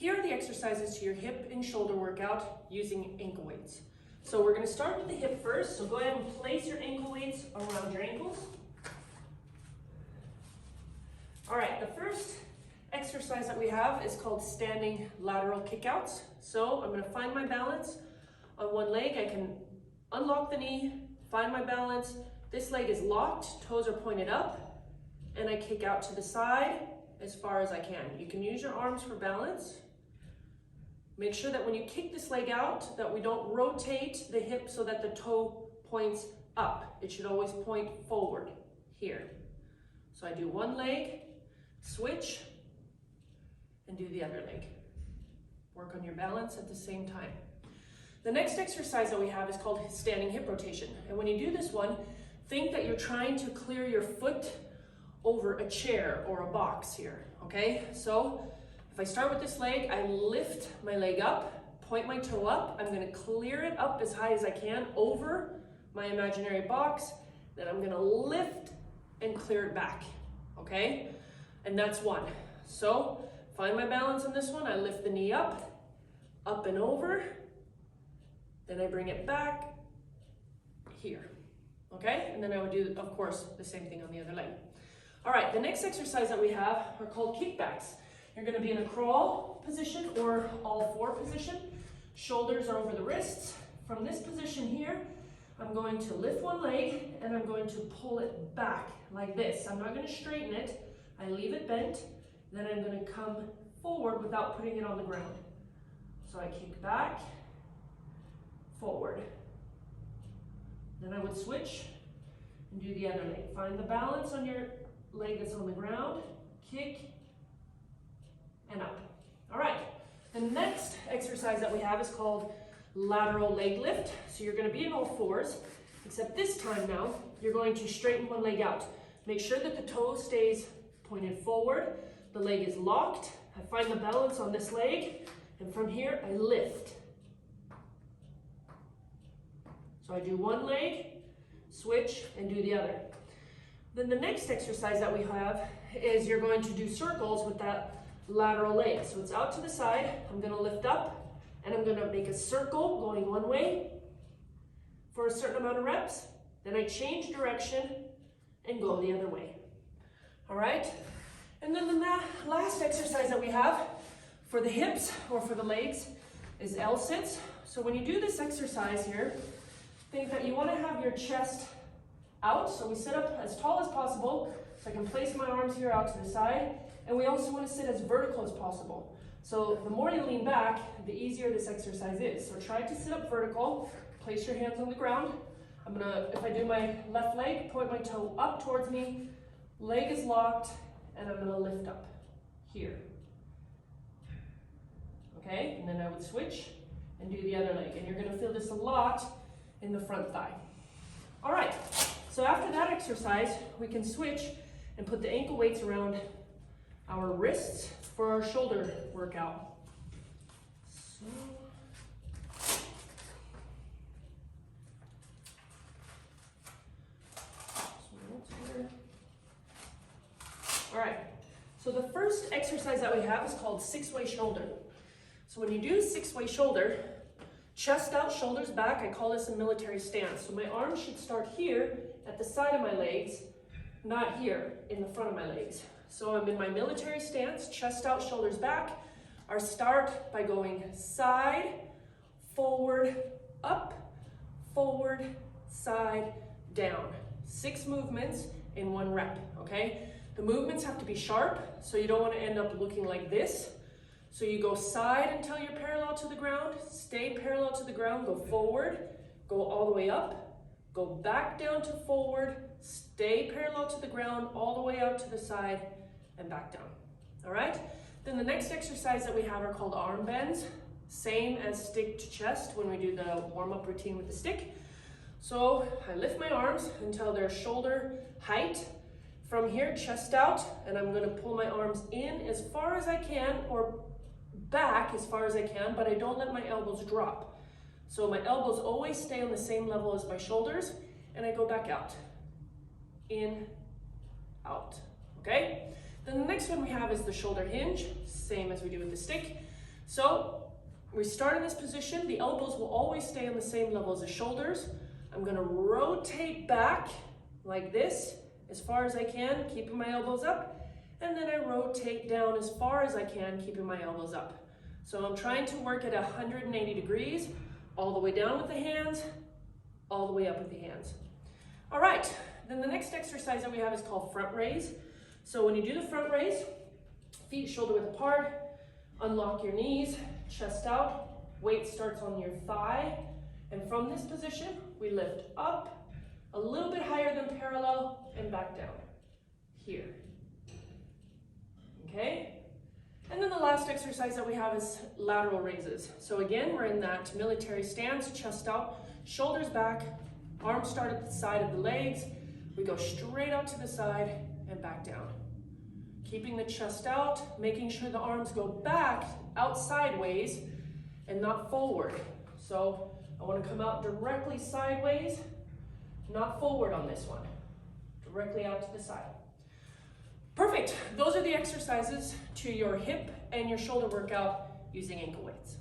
Here are the exercises to your hip and shoulder workout using ankle weights. So we're going to start with the hip first. So go ahead and place your ankle weights around your ankles. All right, the first exercise that we have is called standing lateral kickouts. So I'm going to find my balance on one leg. I can unlock the knee, find my balance. This leg is locked, toes are pointed up, and I kick out to the side as far as I can. You can use your arms for balance. Make sure that when you kick this leg out, that we don't rotate the hip so that the toe points up. It should always point forward here. So I do one leg, switch, and do the other leg. Work on your balance at the same time. The next exercise that we have is called standing hip rotation. And when you do this one, think that you're trying to clear your foot over a chair or a box here, okay? So if I start with this leg, I lift my leg up, point my toe up. I'm gonna clear it up as high as I can over my imaginary box. Then I'm gonna lift and clear it back, okay? And that's one. So find my balance on this one. I lift the knee up and over. Then I bring it back here, okay? And then I would do, of course, the same thing on the other leg. All right, the next exercise that we have are called kickbacks. You're gonna be in a crawl position or all four position. Shoulders are over the wrists. From this position here, I'm going to lift one leg and I'm going to pull it back like this. I'm not gonna straighten it. I leave it bent. Then I'm gonna come forward without putting it on the ground. So I kick back, forward. Then I would switch and do the other leg. Find the balance on your leg that's on the ground, kick, and up. All right, the next exercise that we have is called lateral leg lift. So you're gonna be in all fours, except this time now, you're going to straighten one leg out. Make sure that the toe stays pointed forward, the leg is locked. I find the balance on this leg, and from here, I lift. So I do one leg, switch, and do the other. Then the next exercise that we have is you're going to do circles with that lateral leg. So it's out to the side, I'm gonna lift up, and I'm gonna make a circle going one way for a certain amount of reps. Then I change direction and go the other way. All right? And then the last exercise that we have for the hips or for the legs is L-sits. So when you do this exercise here, think that you wanna have your chest out. So we sit up as tall as possible, so I can place my arms here out to the side. And we also want to sit as vertical as possible. So the more you lean back, the easier this exercise is. So try to sit up vertical, place your hands on the ground. I'm gonna, if I do my left leg, point my toe up towards me, leg is locked, and I'm gonna lift up here. Okay, and then I would switch and do the other leg. And you're gonna feel this a lot in the front thigh. All right, so after that exercise, we can switch and put the ankle weights around our wrists for our shoulder workout. So, all right, so the first exercise that we have is called six-way shoulder. So when you do six-way shoulder, chest out, shoulders back, I call this a military stance. So my arms should start here at the side of my legs, not here in the front of my legs. So I'm in my military stance, chest out, shoulders back. I start by going side, forward, up, forward, side, down. 6 movements in 1 rep, okay? The movements have to be sharp, so you don't want to end up looking like this. So you go side until you're parallel to the ground, stay parallel to the ground, go forward, go all the way up, go back down to forward, stay parallel to the ground, all the way out to the side, and back down. All right? Then the next exercise that we have are called arm bends. Same as stick to chest when we do the warm-up routine with the stick. So I lift my arms until they're shoulder height. From here, chest out, and I'm gonna pull my arms in as far as I can, or back as far as I can, but I don't let my elbows drop. So my elbows always stay on the same level as my shoulders, and I go back out. In, out, okay? Then the next one we have is the shoulder hinge, same as we do with the stick. So we start in this position. The elbows will always stay on the same level as the shoulders. I'm gonna rotate back like this as far as I can, keeping my elbows up. And then I rotate down as far as I can, keeping my elbows up. So I'm trying to work at 180 degrees, all the way down with the hands, all the way up with the hands. All right, then the next exercise that we have is called front raise. So when you do the front raise, feet shoulder width apart, unlock your knees, chest out, weight starts on your thigh, and from this position, we lift up, a little bit higher than parallel, and back down, here. Okay? And then the last exercise that we have is lateral raises. So again, we're in that military stance, chest out, shoulders back, arms start at the side of the legs. We go straight out to the side and back down. Keeping the chest out, making sure the arms go back, out sideways, and not forward. So I want to come out directly sideways, not forward on this one. Directly out to the side. Perfect. Those are the exercises to your hip and your shoulder workout using ankle weights.